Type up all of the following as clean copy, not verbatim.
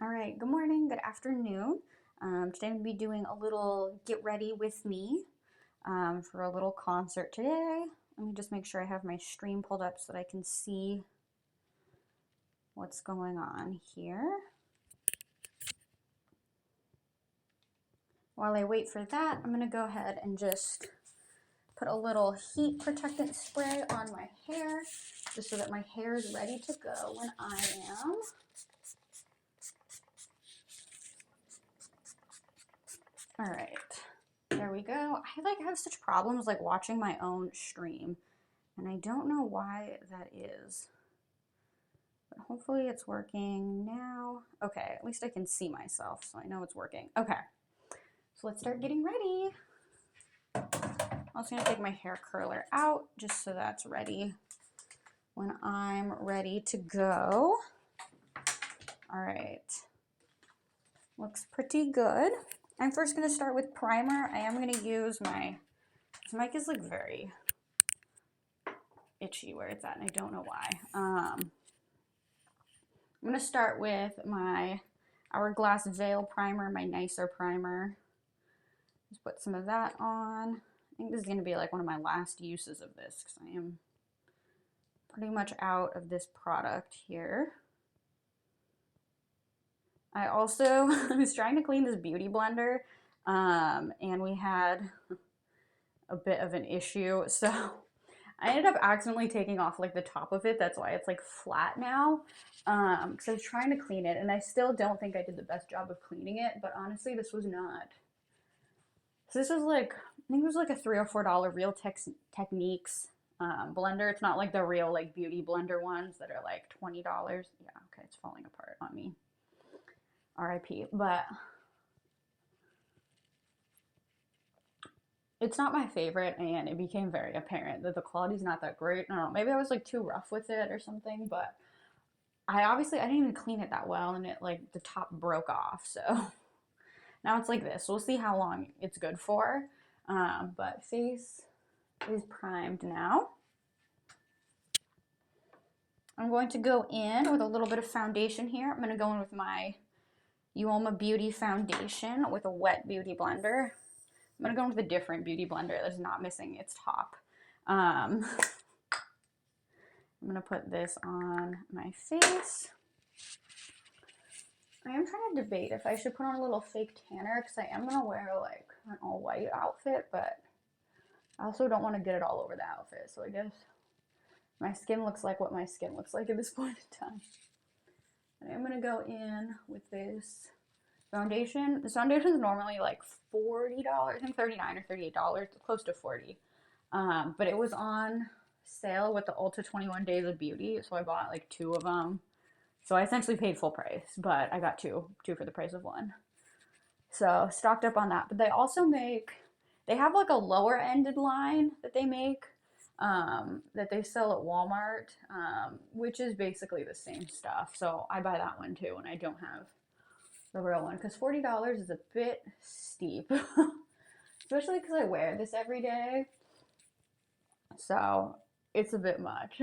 All right, good morning, good afternoon. Today I'm going to be doing a little get ready with me for a little concert today. Let me just make sure I have my stream pulled up so that I can see what's going on here. While I wait for that, I'm going to go ahead and just put a little heat protectant spray on my hair just so that my hair is ready to go when I am. All right, there we go. I have such problems watching my own stream, and I don't know why that is, but hopefully it's working now. Okay, at least I can see myself, so I know it's working. Okay, so let's start getting ready. I'm also gonna take my hair curler out just so that's ready when I'm ready to go. All right, looks pretty good. I'm first going to start with primer. I am going to use this mic is very itchy where it's at, and I don't know why. I'm going to start with my Hourglass Veil Primer, my nicer primer. Just put some of that on. I think this is going to be one of my last uses of this because I am pretty much out of this product here. I also was trying to clean this beauty blender, and we had a bit of an issue, so I ended up accidentally taking off the top of it. That's why it's flat now, because I was trying to clean it, and I still don't think I did the best job of cleaning it, but honestly, this was not. So this was I think it was a $3 or $4 Real Techniques blender. It's not the real beauty blender ones that are $20. Yeah, okay, it's falling apart on me. RIP, but it's not my favorite, and it became very apparent that the quality's not that great. I don't know, maybe I was too rough with it or something, but I didn't even clean it that well, and it the top broke off, so now it's like this. We'll see how long it's good for, but face is primed now. I'm going to go in with a little bit of foundation here. I'm going to go in with my Uoma Beauty foundation with a wet beauty blender. I'm going to go in with a different beauty blender that's not missing its top. I'm going to put this on my face. I am trying to debate if I should put on a little fake tanner because I am going to wear an all white outfit, but I also don't want to get it all over the outfit. So I guess my skin looks like what my skin looks like at this point in time. And I'm going to go in with this foundation. This foundation is normally $40, I think $39 or $38, close to $40. But it was on sale with the Ulta 21 Days of Beauty, so I bought 2 of them. So I essentially paid full price, but I got two for the price of one. So stocked up on that. But they also they have a lower ended line that they make, that they sell at Walmart, which is basically the same stuff. So I buy that one too, and I don't have the real one because $40 is a bit steep, especially because I wear this every day. So it's a bit much.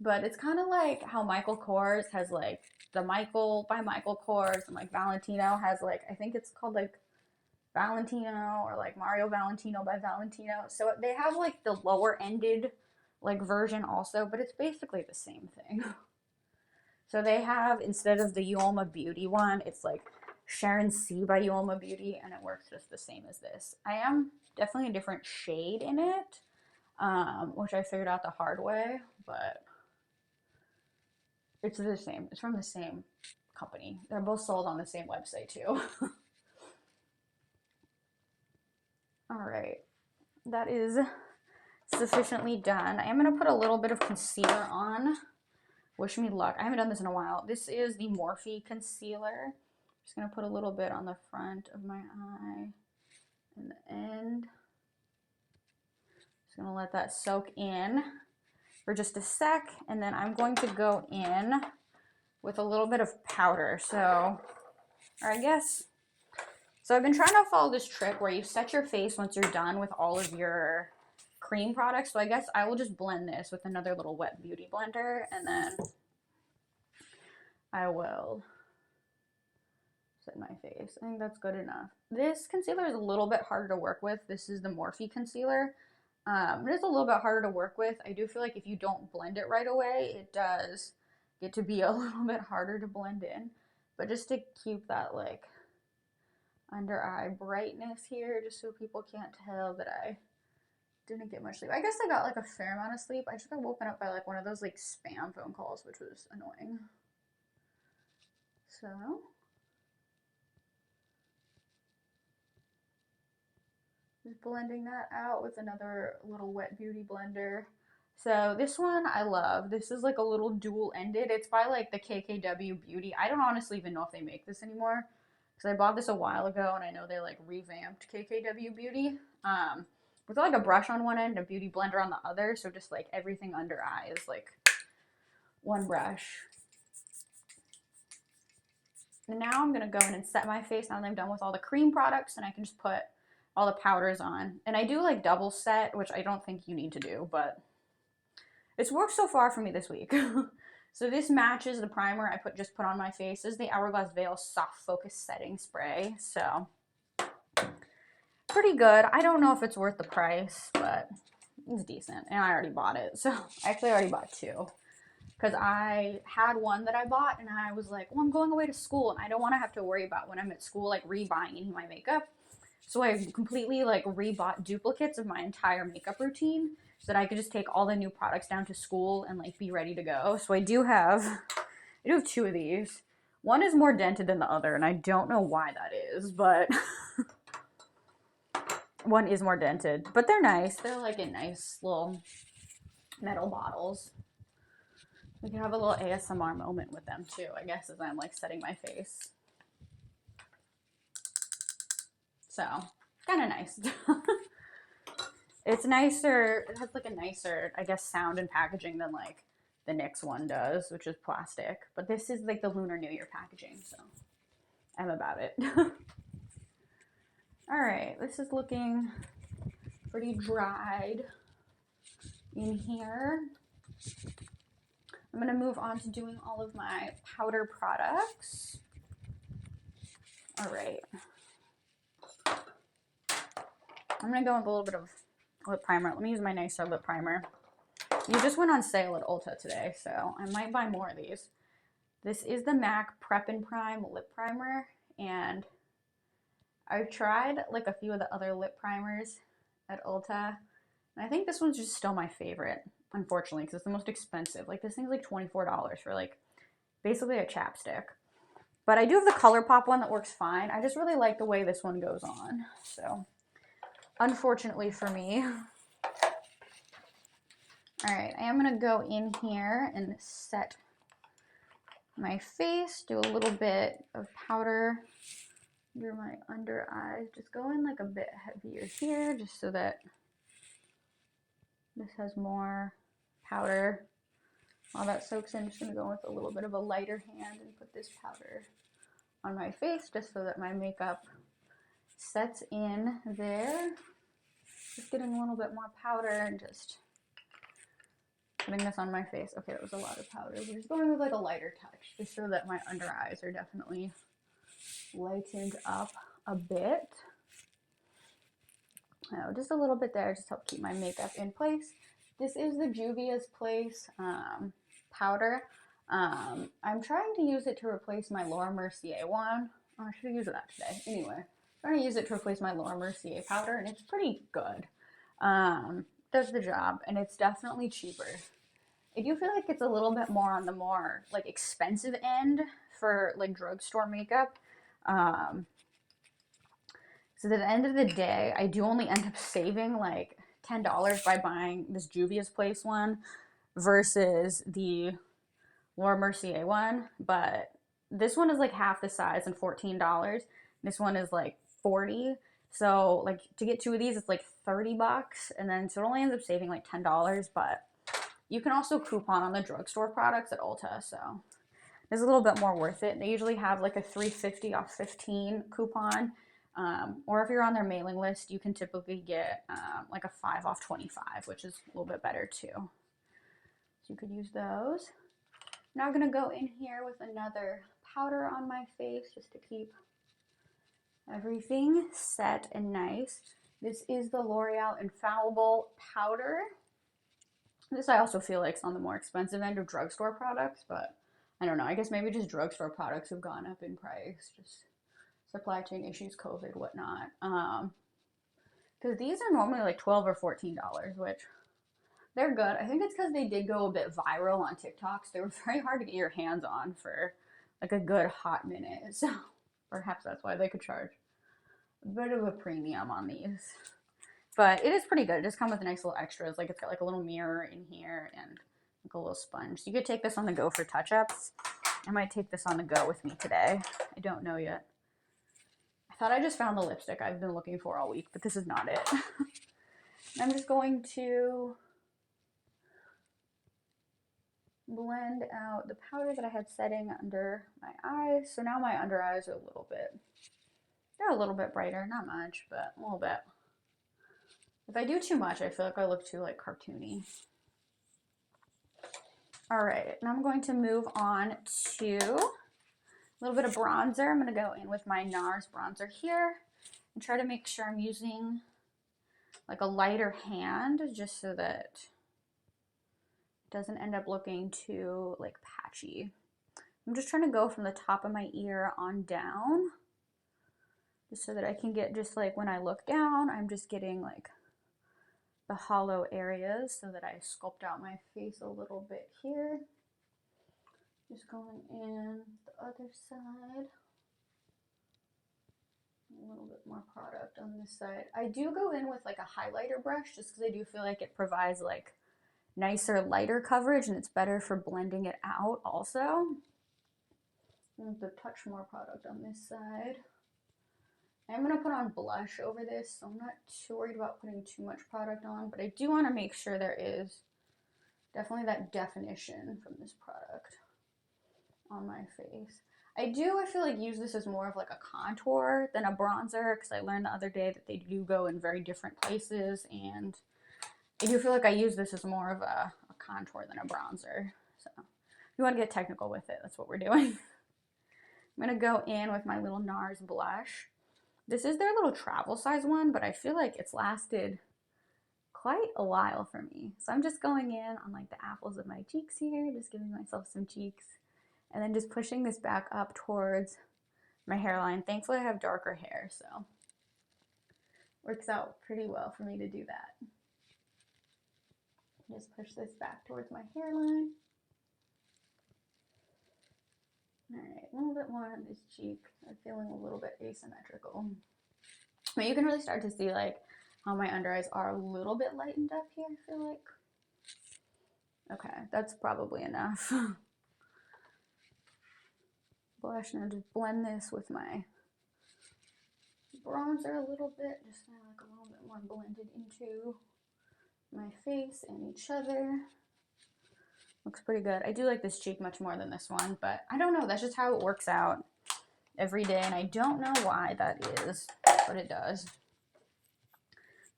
But it's kind of like how Michael Kors has the Michael by Michael Kors, and Valentino has I think it's called Valentino or Mario Valentino by Valentino. So they have the lower ended version also, but it's basically the same thing. So they have, instead of the Uoma Beauty one, it's Sharon C by Uoma Beauty, and it works just the same as this. I am definitely a different shade in it, which I figured out the hard way, but it's the same. It's from the same company. They're both sold on the same website too. All right, that is sufficiently done. I am going to put a little bit of concealer on. Wish me luck. I haven't done this in a while. This is the Morphe Concealer. Just going to put a little bit on the front of my eye and the end. Just going to let that soak in for just a sec, and then I'm going to go in with a little bit of powder. So I've been trying to follow this trick where you set your face once you're done with all of your cream products. So I guess I will just blend this with another little wet beauty blender, and then I will set my face. I think that's good enough. This concealer is a little bit harder to work with. This is the Morphe Concealer. It is a little bit harder to work with. I do feel like if you don't blend it right away, it does get to be a little bit harder to blend in. But just to keep that like under eye brightness here, just so people can't tell that I didn't get much sleep. I guess I got like a fair amount of sleep. I just got woken up by like one of those like spam phone calls, which was annoying. So just blending that out with another little Wet Beauty blender. So this one I love. This is like a little dual-ended. It's by like the KKW Beauty. I don't honestly even know if they make this anymore because I bought this a while ago and I know they like revamped KKW Beauty. With like a brush on one end and a beauty blender on the other, so just like everything under eye is like one brush. And now I'm gonna go in and set my face now that I'm done with all the cream products, and I can just put all the powders on. And I do like double set, which I don't think you need to do, but it's worked so far for me this week. So this matches the primer I just put on my face. This is the Hourglass Veil Soft Focus Setting Spray. So pretty good. I don't know if it's worth the price, but it's decent. And I already bought it. So actually I already bought two. Because I had one that I bought and I was like, well, I'm going away to school and I don't want to have to worry about when I'm at school like rebuying any of my makeup. So I completely like rebought duplicates of my entire makeup routine so that I could just take all the new products down to school and like be ready to go. So I do have two of these. One is more dented than the other and I don't know why that is, but one is more dented. But they're nice. They're like in nice little metal bottles. We can have a little ASMR moment with them too, I guess, as I'm like setting my face. So, kind of nice. It's nicer, it has like a nicer, I guess, sound and packaging than like the NYX one does, which is plastic. But this is like the Lunar New Year packaging, so I'm about it. All right, this is looking pretty dried in here. I'm going to move on to doing all of my powder products. All right. I'm going to go with a little bit of lip primer. Let me use my nicer lip primer. You just went on sale at Ulta today, so I might buy more of these. This is the MAC Prep and Prime lip primer, and I've tried like a few of the other lip primers at Ulta, and I think this one's just still my favorite. Unfortunately, because it's the most expensive. Like, this thing's like $24 for like basically a chapstick. But I do have the ColourPop one that works fine. I just really like the way this one goes on. So, unfortunately for me. Alright, I am going to go in here and set my face. Do a little bit of powder under my under eyes. Just go in like a bit heavier here, just so that this has more powder. While that soaks in, I'm just going to go with a little bit of a lighter hand and put this powder on my face just so that my makeup sets in there. Just getting a little bit more powder and just putting this on my face. Okay, that was a lot of powder. We're just going with like a lighter touch just so that my under eyes are definitely lightened up a bit. Just a little bit there, just help keep my makeup in place. This is the Juvia's Place powder. I'm trying to use it to replace my Laura Mercier one. Oh, I should have used that today. Anyway, I'm trying to use it to replace my Laura Mercier powder, and it's pretty good. Does the job, and it's definitely cheaper. I do feel like it's a little bit more on the more like expensive end for like drugstore makeup. So at the end of the day, I do only end up saving like $10 by buying this Juvia's Place one versus the Laura Mercier one. But this one is like half the size and $14. This one is like $40. So like to get two of these, it's like $30. And then so it only ends up saving like $10. But you can also coupon on the drugstore products at Ulta. So it's a little bit more worth it. They usually have like a $3.50 off 15 coupon. Or if you're on their mailing list, you can typically get like a 5 off 25, which is a little bit better too. So you could use those. Now I'm gonna go in here with another powder on my face just to keep everything set and nice. This is the L'Oreal Infallible powder. This I also feel like is on the more expensive end of drugstore products, but I don't know. I guess maybe just drugstore products have gone up in price, just supply chain issues, COVID, whatnot. Because these are normally like $12 or $14, which they're good. I think it's because they did go a bit viral on TikTok, so they were very hard to get your hands on for like a good hot minute. So perhaps that's why they could charge a bit of a premium on these. But it is pretty good. It just comes with nice little extras. Like it's got like a little mirror in here and like a little sponge. So you could take this on the go for touch-ups. I might take this on the go with me today. I don't know yet. I thought I just found the lipstick I've been looking for all week, but this is not it. I'm just going to blend out the powder that I had setting under my eyes. So now my under eyes are they're a little bit brighter, not much, but a little bit. If I do too much, I feel like I look too like cartoony. All right, now I'm going to move on to a little bit of bronzer. I'm gonna go in with my NARS bronzer here and try to make sure I'm using like a lighter hand just so that doesn't end up looking too like patchy. I'm just trying to go from the top of my ear on down just so that I can get just like when I look down, I'm just getting like the hollow areas so that I sculpt out my face a little bit here. Just going in the other side. A little bit more product on this side. I do go in with like a highlighter brush just because I do feel like it provides like nicer, lighter coverage, and it's better for blending it out also. I'm going to touch more product on this side. I'm going to put on blush over this, so I'm not too worried about putting too much product on, but I do want to make sure there is definitely that definition from this product on my face. I feel like use this as more of like a contour than a bronzer, because I learned the other day that they do go in very different places, and I do feel like I use this as more of a contour than a bronzer. So if you want to get technical with it, that's what we're doing. I'm going to go in with my little NARS blush. This is their little travel size one, but I feel like it's lasted quite a while for me. So I'm just going in on like the apples of my cheeks here, just giving myself some cheeks, and then just pushing this back up towards my hairline. Thankfully I have darker hair, so works out pretty well for me to do that. Just push this back towards my hairline. Alright, a little bit more on this cheek. I'm feeling a little bit asymmetrical. But you can really start to see like how my under eyes are a little bit lightened up here, I feel like. Okay, that's probably enough. Blush, and I'll just blend this with my bronzer a little bit, just kind of like a little bit more blended into my face and each other. Looks pretty good. I do like this cheek much more than this one, but I don't know. That's just how it works out every day, and I don't know why that is, but it does.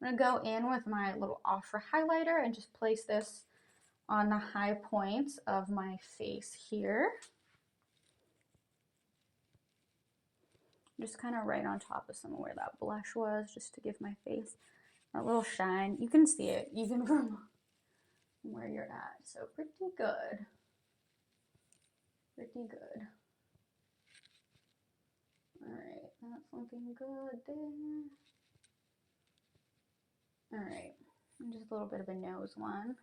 I'm going to go in with my little Ofra highlighter and just place this on the high points of my face here. Just kind of right on top of some of where that blush was, just to give my face a little shine. You can see it even from where you're at. So pretty good. Pretty good. Alright, that's looking good there. Alright, and just a little bit of a nose one.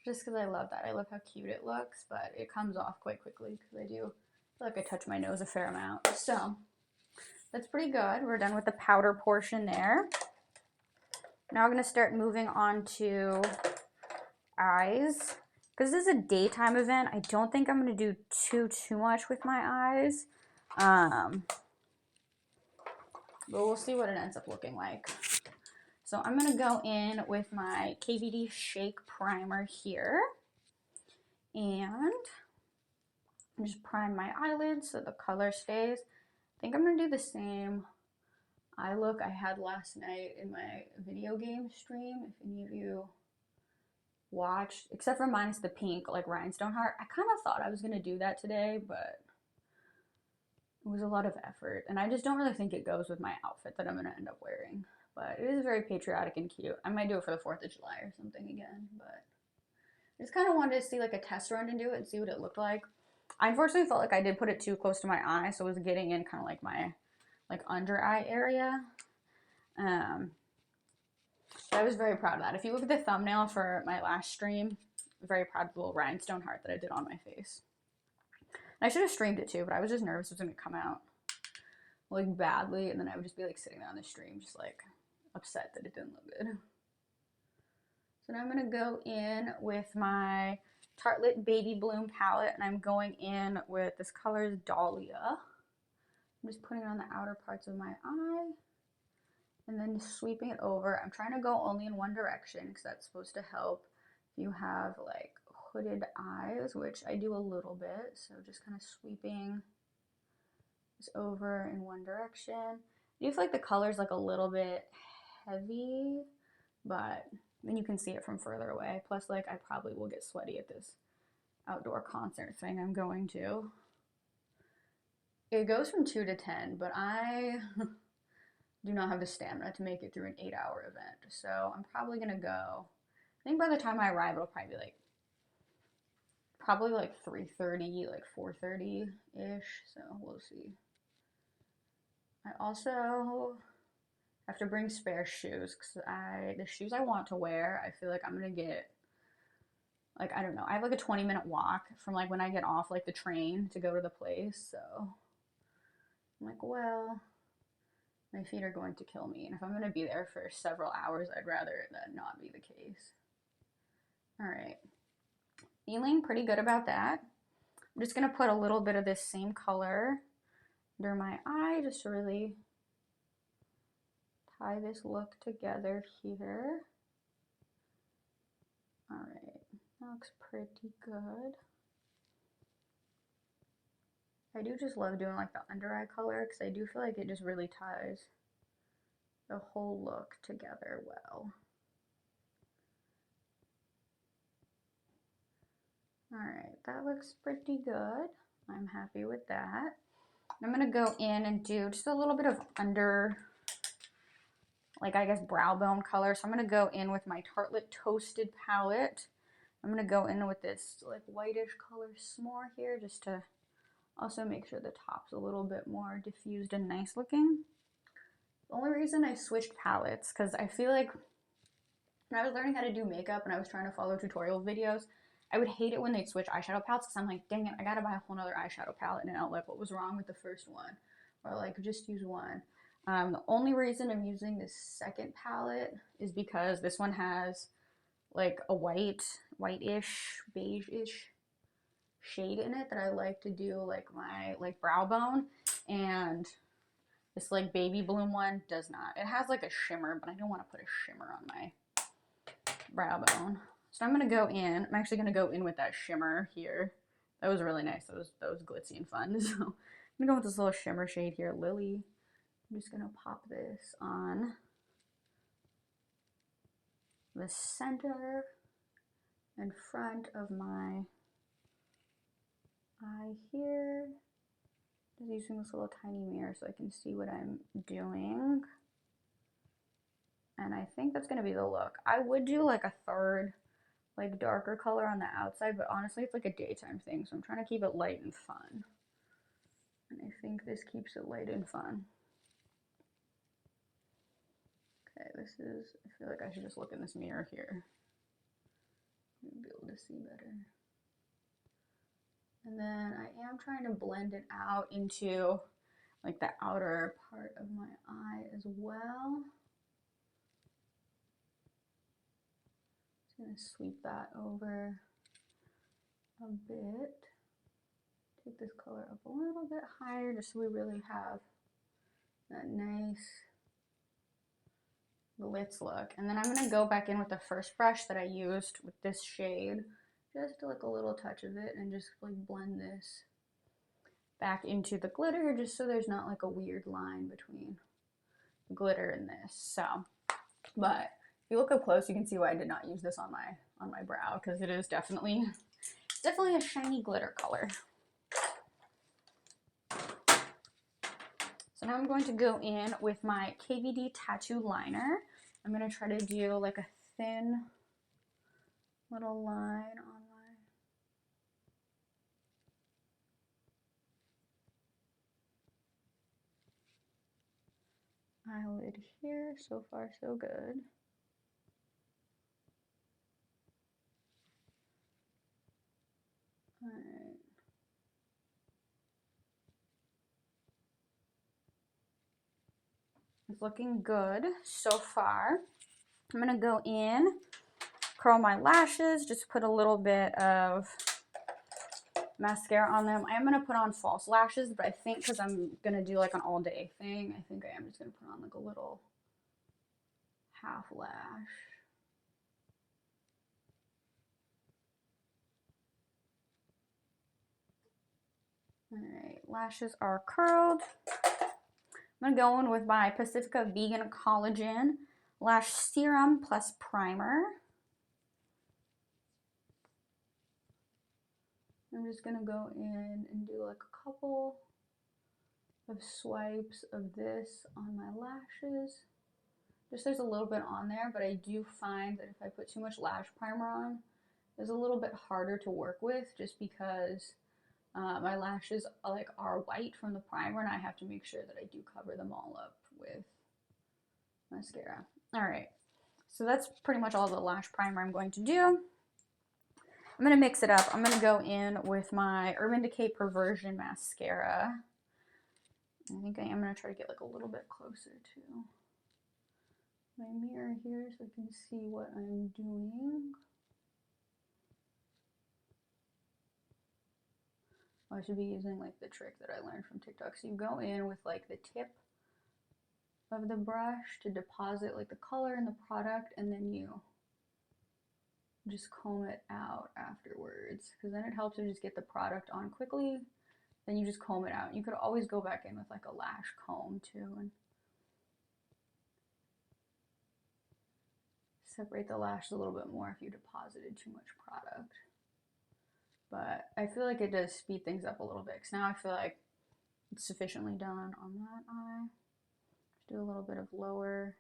Just because I love that. I love how cute it looks, but it comes off quite quickly because I do feel like I touch my nose a fair amount. So that's pretty good. We're done with the powder portion there. Now we're going to start moving on to eyes. Because this is a daytime event, I don't think I'm going to do too much with my eyes. But we'll see what it ends up looking like. So I'm going to go in with my KVD Shake Primer here. And just prime my eyelids so the color stays. I think I'm going to do the same eye look I had last night in my video game stream. If any of you watched, except for minus the pink, like rhinestone heart. I kind of thought I was going to do that today, but it was a lot of effort. And I just don't really think it goes with my outfit that I'm going to end up wearing. But it is very patriotic and cute. I might do it for the 4th of July or something again, but I just kind of wanted to see like a test run and do it and see what it looked like. I unfortunately felt like I did put it too close to my eye, so it was getting in kind of like my like under eye area. I was very proud of that. If you look at the thumbnail for my last stream, I'm very proud of the little rhinestone heart that I did on my face. I should have streamed it too, but I was just nervous it was going to come out like badly, and then I would just be like sitting there on the stream just like upset that it didn't look good. So now I'm going to go in with my Tartelette Baby Bloom palette, and I'm going in with this color is Dahlia. I'm just putting it on the outer parts of my eye and then just sweeping it over. I'm trying to go only in one direction because that's supposed to help if you have like hooded eyes, which I do a little bit. So just kind of sweeping this over in one direction. I do feel like the color's like a little bit heavy, but then you can see it from further away. Plus, like, I probably will get sweaty at this outdoor concert thing I'm going to. It goes from 2 to 10, but I do not have the stamina to make it through an 8-hour event. So I'm probably going to go, I think by the time I arrive, it'll probably be like, probably like 3:30, like 4:30-ish. So we'll see. I also have to bring spare shoes because the shoes I want to wear, I feel like I'm going to get, like, I don't know. I have like a 20-minute walk from like when I get off like the train to go to the place. So I'm like, well, my feet are going to kill me. And if I'm going to be there for several hours, I'd rather that not be the case. All right. Feeling pretty good about that. I'm just going to put a little bit of this same color under my eye just to really tie this look together here. All right. That looks pretty good. I do just love doing like the under eye color because I do feel like it just really ties the whole look together well. Alright, that looks pretty good. I'm happy with that. I'm going to go in and do just a little bit of under, like I guess brow bone color. So I'm going to go in with my Tartelette Toasted palette. I'm going to go in with this like whitish color s'more here just to also make sure the top's a little bit more diffused and nice looking. The only reason I switched palettes, because I feel like when I was learning how to do makeup and I was trying to follow tutorial videos, I would hate it when they'd switch eyeshadow palettes because I'm like, dang it, I gotta buy a whole nother eyeshadow palette now. Like, what was wrong with the first one? Or like, just use one. The only reason I'm using this second palette is because this one has like a whitish, beige-ish shade in it that I like to do like my like brow bone, and this like baby bloom one does not. It has like a shimmer, but I don't want to put a shimmer on my brow bone. So I'm going to go in. I'm actually going to go in with that shimmer here. That was really nice. That was glitzy and fun. So I'm going to go with this little shimmer shade here, Lily. I'm just going to pop this on the center and front of my eye here. Just using this little tiny mirror so I can see what I'm doing. And I think that's going to be the look. I would do like a third, like darker color on the outside, but honestly it's like a daytime thing, so I'm trying to keep it light and fun. And I think this keeps it light and fun. Okay, this is, I feel like I should just look in this mirror here. You'll be able to see better. And then I am trying to blend it out into like the outer part of my eye as well. Just gonna sweep that over a bit. Take this color up a little bit higher just so we really have that nice glitz look. And then I'm gonna go back in with the first brush that I used with this shade, just like a little touch of it, and just like blend this back into the glitter just so there's not like a weird line between the glitter and this. So, but if you look up close, you can see why I did not use this on on my brow because it is definitely a shiny glitter color. So now I'm going to go in with my KVD tattoo liner. I'm going to try to do like a thin little line on my eyelid here. So far, so good. All right. It's looking good so far. I'm going to go in, curl my lashes, just put a little bit of mascara on them. I am going to put on false lashes, but I think because I'm going to do like an all day thing, I think I am just going to put on like a little half lash. Alright, lashes are curled. I'm going to go in with my Pacifica Vegan Collagen Lash Serum plus Primer. I'm just going to go in and do like a couple of swipes of this on my lashes. Just there's a little bit on there, but I do find that if I put too much lash primer on, it's a little bit harder to work with just because my lashes are white from the primer, and I have to make sure that I do cover them all up with mascara. Alright, so that's pretty much all the lash primer I'm going to do. I'm going to mix it up. I'm going to go in with my Urban Decay Perversion Mascara. I think I am going to try to get like a little bit closer to my mirror here so I can see what I'm doing. I should be using like the trick that I learned from TikTok. So you go in with like the tip of the brush to deposit like the color in the product, and then you just comb it out afterwards, because then it helps to just get the product on quickly. Then you just comb it out. You could always go back in with like a lash comb too and separate the lashes a little bit more if you deposited too much product. But I feel like it does speed things up a little bit, because now I feel like it's sufficiently done on that eye. Just do a little bit of lower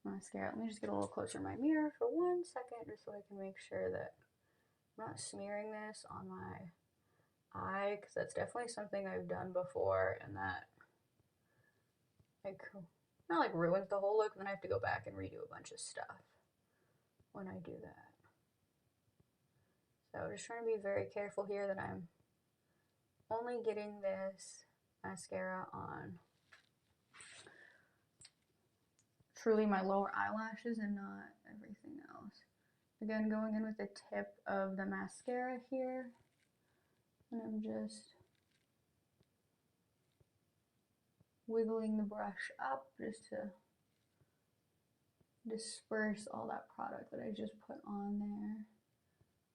mascara. Let me just get a little closer to my mirror for 1 second, just so I can make sure that I'm not smearing this on my eye, because that's definitely something I've done before, and that like not like ruins the whole look, and then I have to go back and redo a bunch of stuff when I do that. So just trying to be very careful here that I'm only getting this mascara on truly my lower eyelashes and not everything else. Again, going in with the tip of the mascara here, and I'm just wiggling the brush up just to disperse all that product that I just put on there.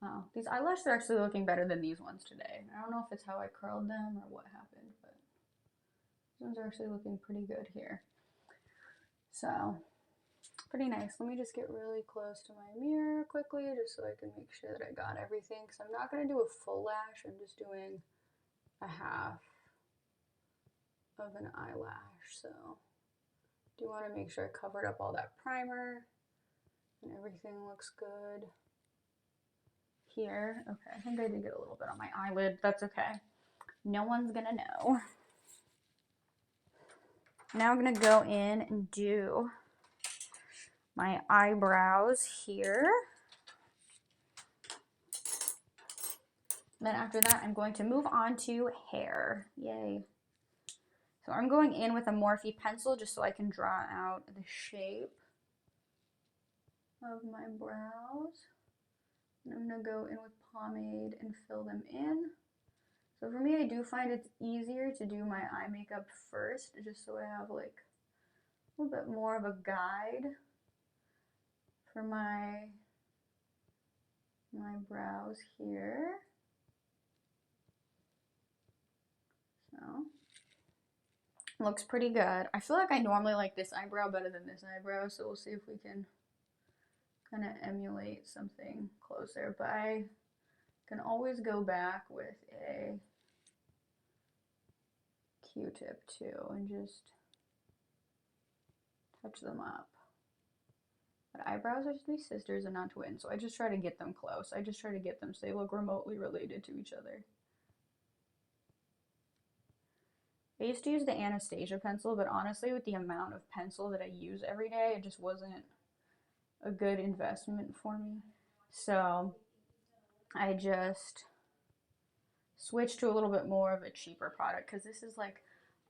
Wow, these eyelashes are actually looking better than these ones today. I don't know if it's how I curled them or what happened, but these ones are actually looking pretty good here. So, pretty nice. Let me just get really close to my mirror quickly just so I can make sure that I got everything, because I'm not going to do a full lash. I'm just doing a half of an eyelash. So, do want to make sure I covered up all that primer and everything looks good here. Okay, I think I did get a little bit on my eyelid. That's okay. No one's gonna know. Now I'm gonna go in and do my eyebrows here. Then after that, I'm going to move on to hair. Yay. So I'm going in with a Morphe pencil just so I can draw out the shape of my brows. And I'm going to go in with pomade and fill them in. So for me, I do find it's easier to do my eye makeup first, just so I have like a little bit more of a guide for my brows here. So, looks pretty good. I feel like I normally like this eyebrow better than this eyebrow, so we'll see if we can kind of emulate something closer, but I can always go back with a Q-tip too and just touch them up. But eyebrows are to be sisters and not twins, so I just try to get them close. I just try to get them so they look remotely related to each other. I used to use the Anastasia pencil, but honestly, with the amount of pencil that I use every day, it just wasn't a good investment for me. So I just switched to a little bit more of a cheaper product because this is like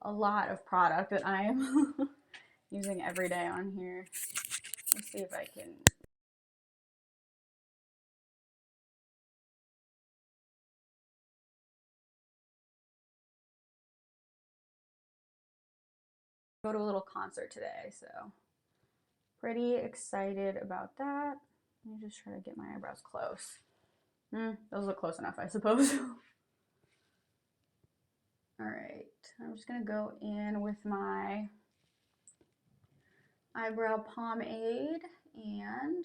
a lot of product that I am using every day on here. Let's see if I can. Go to a little concert today, so pretty excited about that. Let me just try to get my eyebrows close. Those look close enough, I suppose. Alright, I'm just gonna go in with my eyebrow pomade and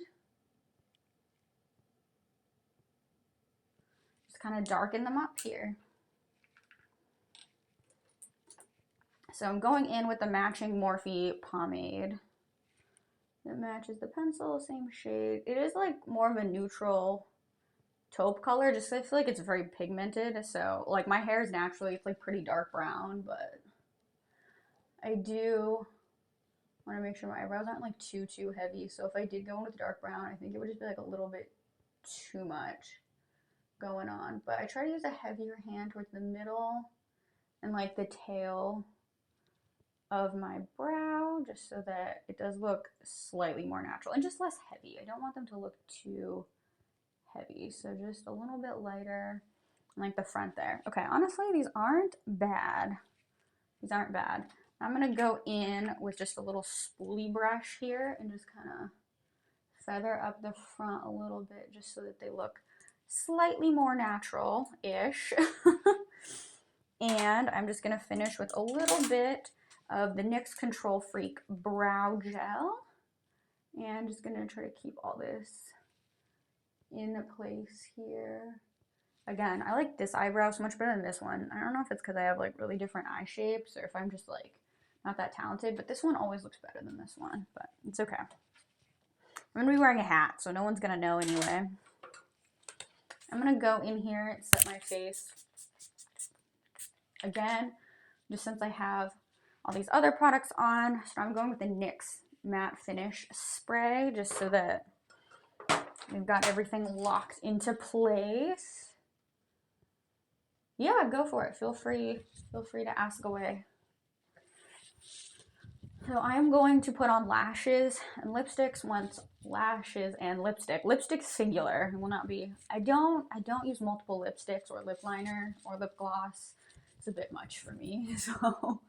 just kind of darken them up here. So I'm going in with the matching Morphe pomade. It matches the pencil, same shade. It is like more of a neutral taupe color, just I feel like it's very pigmented. So like my hair is naturally, it's like pretty dark brown, but I do want to make sure my eyebrows aren't like too heavy. So if I did go in with dark brown, I think it would just be like a little bit too much going on. But I try to use a heavier hand towards the middle and like the tail of my brow, just so that it does look slightly more natural and just less heavy. I don't want them to look too heavy, so just a little bit lighter, like the front there. Okay, honestly, these aren't bad. These aren't bad. I'm gonna go in with just a little spoolie brush here and just kind of feather up the front a little bit, just so that they look slightly more natural-ish. And I'm just gonna finish with a little bit of the NYX Control Freak Brow Gel. And just gonna try to keep all this in place here. Again, I like this eyebrow so much better than this one. I don't know if it's because I have like really different eye shapes or if I'm just like not that talented, but this one always looks better than this one, but it's okay. I'm gonna be wearing a hat, so no one's gonna know anyway. I'm gonna go in here and set my face. Again, just since I have all these other products on, so I'm going with the NYX Matte Finish Spray, just so that we've got everything locked into place. Yeah, go for it. Feel free to ask away. So I am going to put on lashes and lipsticks once lashes and lipstick singular. It will not be. I don't use multiple lipsticks or lip liner or lip gloss. It's a bit much for me. So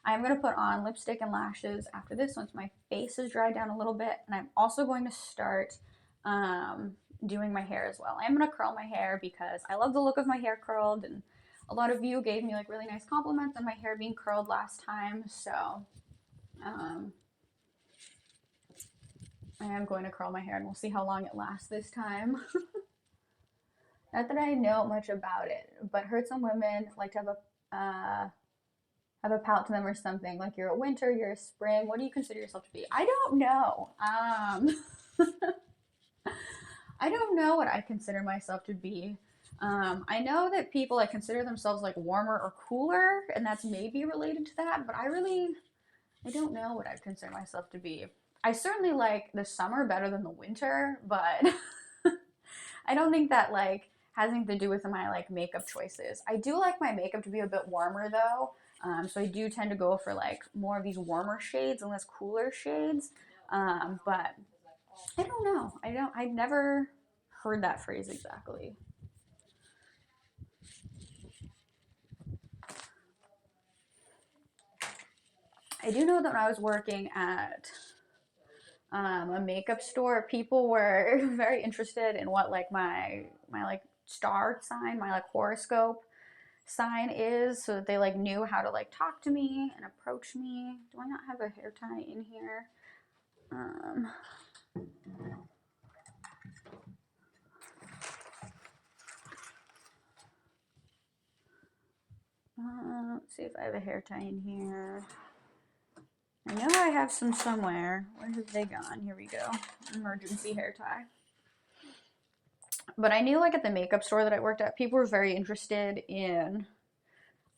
I'm going to put on lipstick and lashes after this once my face is dried down a little bit. And I'm also going to start doing my hair as well. I'm going to curl my hair because I love the look of my hair curled, and a lot of you gave me like really nice compliments on my hair being curled last time. So I am going to curl my hair and we'll see how long it lasts this time. Not that I know much about it, but heard some women like to have a pout to them or something. Like you're a winter, you're a spring. What do you consider yourself to be? I don't know. I don't know what I consider myself to be. I know that people like consider themselves like warmer or cooler, and that's maybe related to that, but I don't know what I consider myself to be. I certainly like the summer better than the winter, but I don't think that like has anything to do with my like makeup choices. I do like my makeup to be a bit warmer though, so I do tend to go for like more of these warmer shades and less cooler shades. But I don't know. I've never heard that phrase exactly. I do know that when I was working at a makeup store, people were very interested in what like my like star sign, my like horoscope sign is, so that they like knew how to like talk to me and approach me. Do I not have a hair tie in here? Let's see if I have a hair tie in here. I know I have some somewhere. Where have they gone? Here we go. Emergency hair tie. But I knew like at the makeup store that I worked at, people were very interested in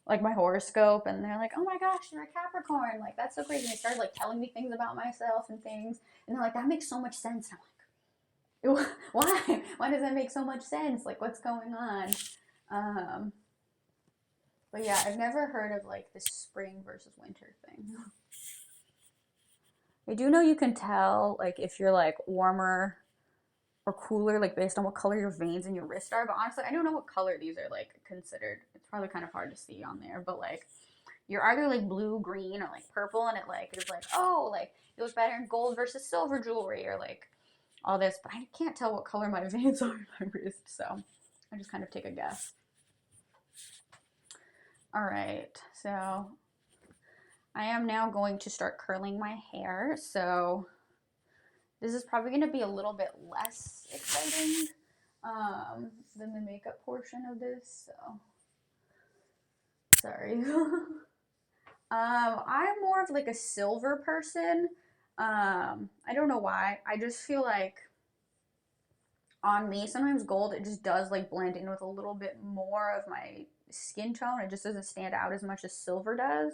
like my horoscope, and they're like, oh my gosh, you're a Capricorn. Like, that's so crazy. And they started like telling me things about myself and things. And they're like, that makes so much sense. And I'm like, why? Why does that make so much sense? Like, what's going on? But yeah, I've never heard of like this spring versus winter thing. I do know you can tell like if you're like warmer or cooler, like based on what color your veins and your wrist are. But honestly, I don't know what color these are like considered. It's probably kind of hard to see on there. But like you're either like blue, green, or like purple, and it like is like, oh, like it looks better in gold versus silver jewelry, or like all this. But I can't tell what color my veins are in my wrist, so I just kind of take a guess. All right, so I am now going to start curling my hair. So this is probably going to be a little bit less exciting than the makeup portion of this. So sorry. I'm more of like a silver person. I don't know why. I just feel like on me, sometimes gold, it just does like blend in with a little bit more of my skin tone. It just doesn't stand out as much as silver does.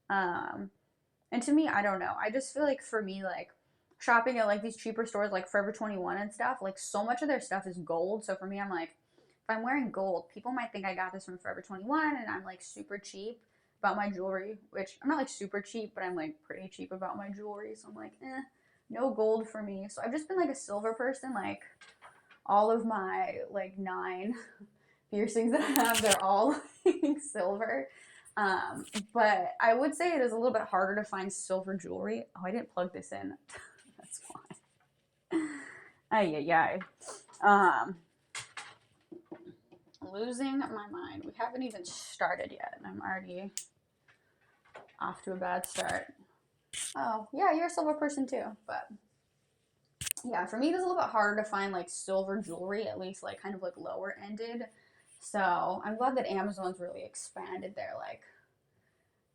And to me, I don't know. I just feel like for me, like shopping at like these cheaper stores like Forever 21 and stuff, like so much of their stuff is gold. So for me, I'm like, if I'm wearing gold, people might think I got this from Forever 21 and I'm like super cheap about my jewelry, which I'm not like super cheap, but I'm like pretty cheap about my jewelry. So I'm like, no gold for me. So I've just been like a silver person. Like all of my like 9 piercings that I have, they're all like silver. But I would say it is a little bit harder to find silver jewelry. Oh, I didn't plug this in. That's why. Ay. Losing my mind. We haven't even started yet, and I'm already off to a bad start. Oh, yeah, you're a silver person too, but yeah, for me it is a little bit harder to find like silver jewelry, at least like kind of like lower ended. So I'm glad that Amazon's really expanded their like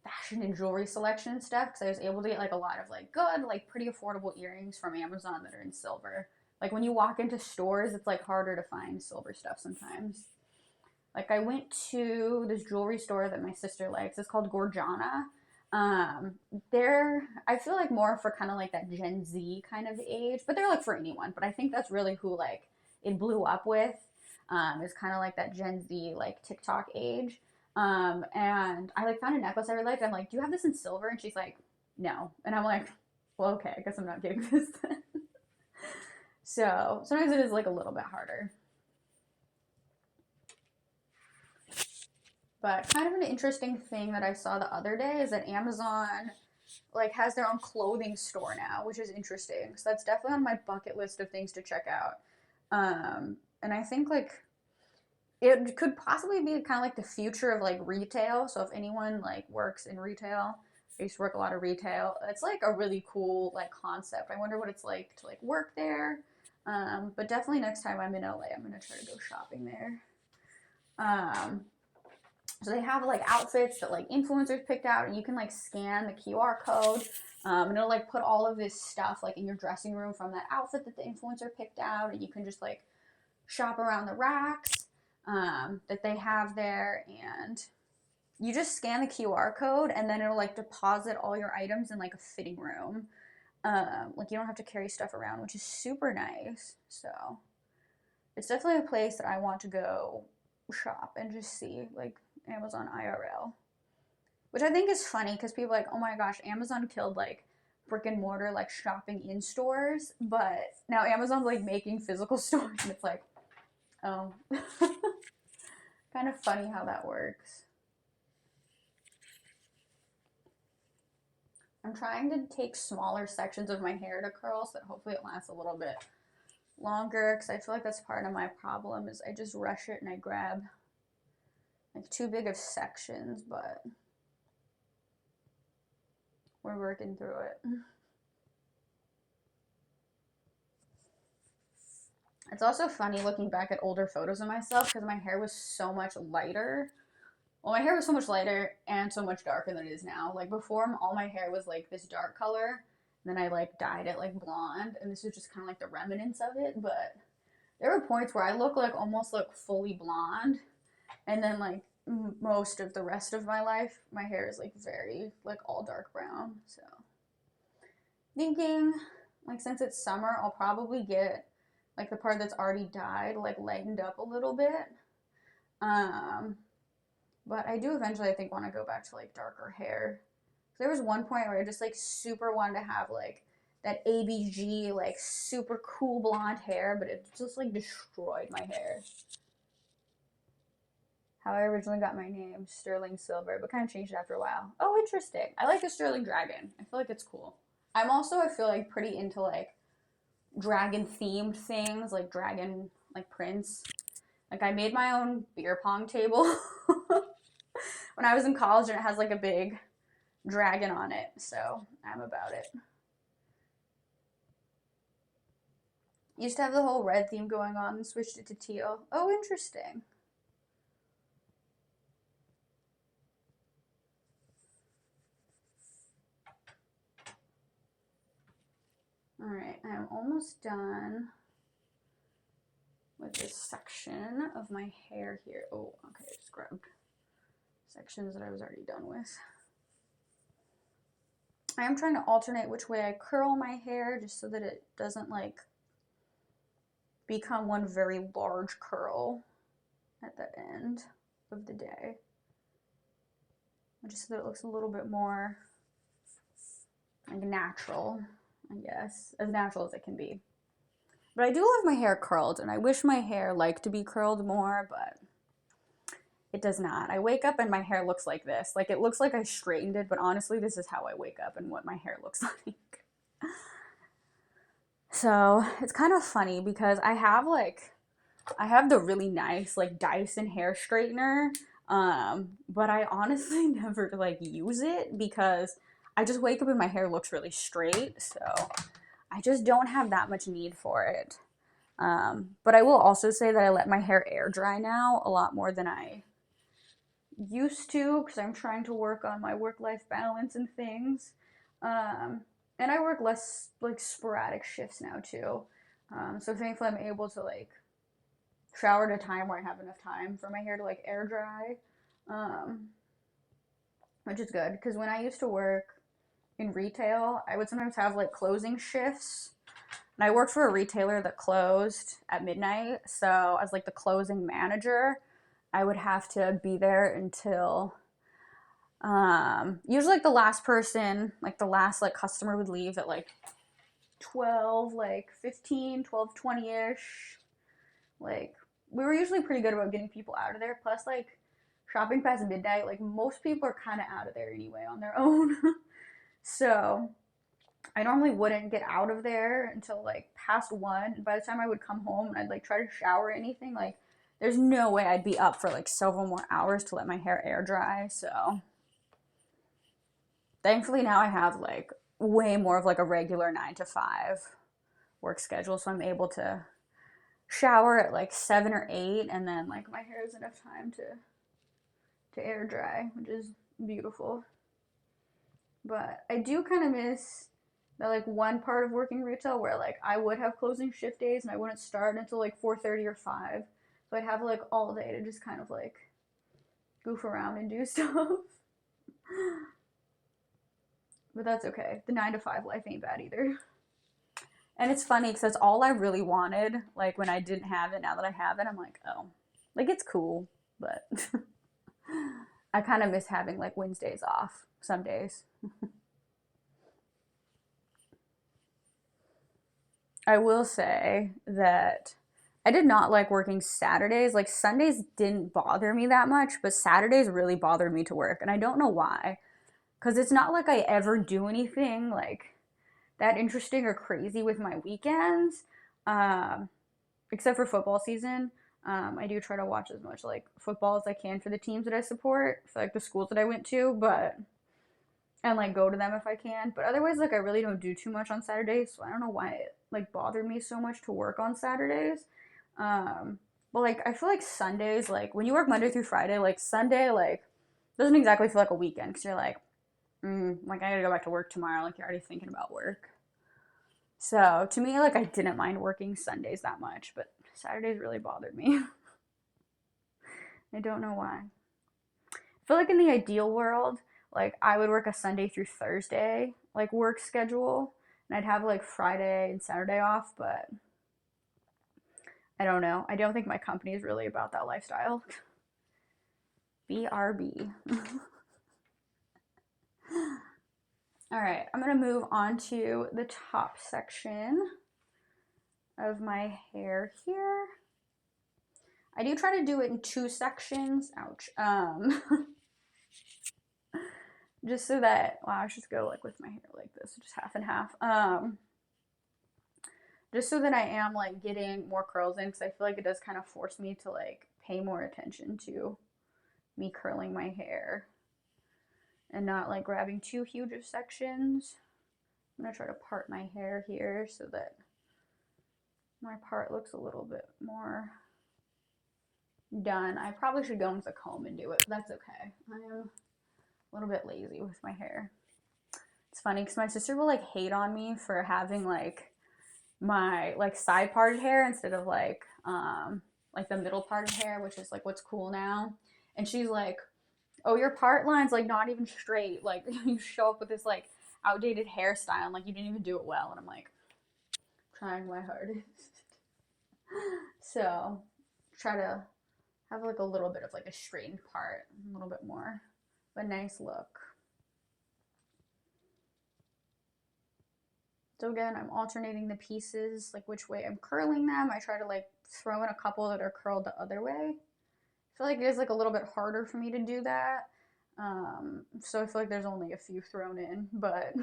fashion and jewelry selection and stuff, because I was able to get like a lot of like good, like pretty affordable earrings from Amazon that are in silver. Like when you walk into stores, it's like harder to find silver stuff sometimes. Like I went to this jewelry store that my sister likes. It's called Gorjana. They're, I feel like more for kind of like that Gen Z kind of age, but they're like for anyone. But I think that's really who like it blew up with. Is kind of like that Gen Z like TikTok age. And I like found a necklace I really liked. I'm like, do you have this in silver? And she's like, no. And I'm like, well, okay, I guess I'm not getting this then. So sometimes it is like a little bit harder. But kind of an interesting thing that I saw the other day is that Amazon like has their own clothing store now, which is interesting. So that's definitely on my bucket list of things to check out. And I think like it could possibly be kind of like the future of like retail. So if anyone like works in retail, I used to work a lot of retail. It's like a really cool like concept. I wonder what it's like to like work there. But definitely next time I'm in LA, I'm gonna try to go shopping there. So they have like outfits that like influencers picked out, and you can like scan the QR code, and it'll like put all of this stuff like in your dressing room from that outfit that the influencer picked out, and you can just like shop around the racks that they have there, and you just scan the QR code, and then it'll like deposit all your items in like a fitting room. Like you don't have to carry stuff around, which is super nice. So it's definitely a place that I want to go shop and just see like Amazon IRL, which I think is funny because people are like, oh my gosh, Amazon killed like brick and mortar like shopping in stores, but now Amazon's like making physical stores, and it's like, oh, kind of funny how that works. I'm trying to take smaller sections of my hair to curl so that hopefully it lasts a little bit longer, because I feel like that's part of my problem is I just rush it and I grab like too big of sections, but we're working through it. It's also funny looking back at older photos of myself because my hair was so much lighter Well, my hair was so much lighter and so much darker than it is now. Like before, all my hair was like this dark color. Then I like dyed it like blonde, and this is just kind of like the remnants of it. But there were points where I look like almost like fully blonde, and then like most of the rest of my life, my hair is like very like all dark brown. So thinking like since it's summer, I'll probably get like the part that's already dyed like lightened up a little bit. But I do eventually, I think, want to go back to like darker hair. There was one point where I just like super wanted to have like that ABG like super cool blonde hair, but it just like destroyed my hair. How I originally got my name, Sterling Silver, but kind of changed after a while. Oh, interesting. I like the Sterling Dragon. I feel like it's cool. I'm also, I feel like, pretty into like dragon themed things, like dragon, like prints. Like I made my own beer pong table when I was in college, and it has like a big dragon on it, so I'm about it. Used to have the whole red theme going on and switched it to teal. Oh, interesting. Alright, I'm almost done with this section of my hair here. Oh, okay, I just grabbed sections that I was already done with. I am trying to alternate which way I curl my hair just so that it doesn't like become one very large curl at the end of the day. Just so that it looks a little bit more like natural, I guess, as natural as it can be. But I do love my hair curled, and I wish my hair liked to be curled more, but it does not. I wake up and my hair looks like this. Like it looks like I straightened it, but honestly, this is how I wake up and what my hair looks like. So it's kind of funny because I have the really nice like Dyson hair straightener, but I honestly never like use it because I just wake up and my hair looks really straight, so I just don't have that much need for it. But I will also say that I let my hair air dry now a lot more than I used to because I'm trying to work on my work-life balance and things. And I work less like sporadic shifts now too. So thankfully I'm able to like shower at a time where I have enough time for my hair to like air dry, which is good because when I used to work in retail, I would sometimes have like closing shifts. And I worked for a retailer that closed at midnight, so as like the closing manager, I would have to be there until usually like the last person, like the last like customer would leave at like 12, like 15, 12:20ish. Like we were usually pretty good about getting people out of there. Plus like shopping past midnight, like most people are kind of out of there anyway on their own. So I normally wouldn't get out of there until like past 1. And by the time I would come home and I'd like try to shower or anything, like there's no way I'd be up for like several more hours to let my hair air dry. So thankfully now I have like way more of like a regular 9 to 5 work schedule. So I'm able to shower at like 7 or 8, and then like my hair has enough time to air dry, which is beautiful. But I do kind of miss that like one part of working retail where like I would have closing shift days and I wouldn't start until like 4:30 or 5. So I'd have like all day to just kind of like goof around and do stuff. But that's okay. The 9 to 5 life ain't bad either. And it's funny because that's all I really wanted. Like when I didn't have it, now that I have it, I'm like, oh, like it's cool, but I kind of miss having like Wednesdays off some days. I will say that I did not like working Saturdays. Like Sundays didn't bother me that much, but Saturdays really bothered me to work. And I don't know why. Because it's not like I ever do anything like that interesting or crazy with my weekends, except for football season. I do try to watch as much like football as I can for the teams that I support, for like the schools that I went to, but and like go to them if I can. But otherwise, like I really don't do too much on Saturdays, so I don't know why it like bothered me so much to work on Saturdays. But like I feel like Sundays, like when you work Monday through Friday, like Sunday, like Doesn't exactly feel like a weekend because you're like I gotta go back to work tomorrow. Like you're already thinking about work. So to me, like I didn't mind working Sundays that much, but Saturdays really bothered me. I don't know why. I feel like in the ideal world, like I would work a Sunday through Thursday like work schedule, and I'd have like Friday and Saturday off, but I don't know. I don't think my company is really about that lifestyle. BRB. All right, I'm gonna move on to the top section of my hair here. I do try to do it in 2 sections. Ouch. Just so that, wow, I should just go like with my hair like this, just half and half. Just so that I am like getting more curls in, because I feel like it does kind of force me to like pay more attention to me curling my hair and not like grabbing too huge of sections. I'm gonna try to part my hair here so that my part looks a little bit more done. I probably should go in with a comb and do it, but that's okay. I am a little bit lazy with my hair. It's funny because my sister will like hate on me for having like my like side parted hair instead of like the middle part of hair, which is like what's cool now. And she's like, oh, your part line's like not even straight. Like you show up with this like outdated hairstyle and like you didn't even do it well. And I'm like, trying my hardest. So try to have like a little bit of like a straightened part, a little bit more of a nice look. So again, I'm alternating the pieces, like which way I'm curling them. I try to like throw in a couple that are curled the other way. I feel like it is like a little bit harder for me to do that. So I feel like there's only a few thrown in, but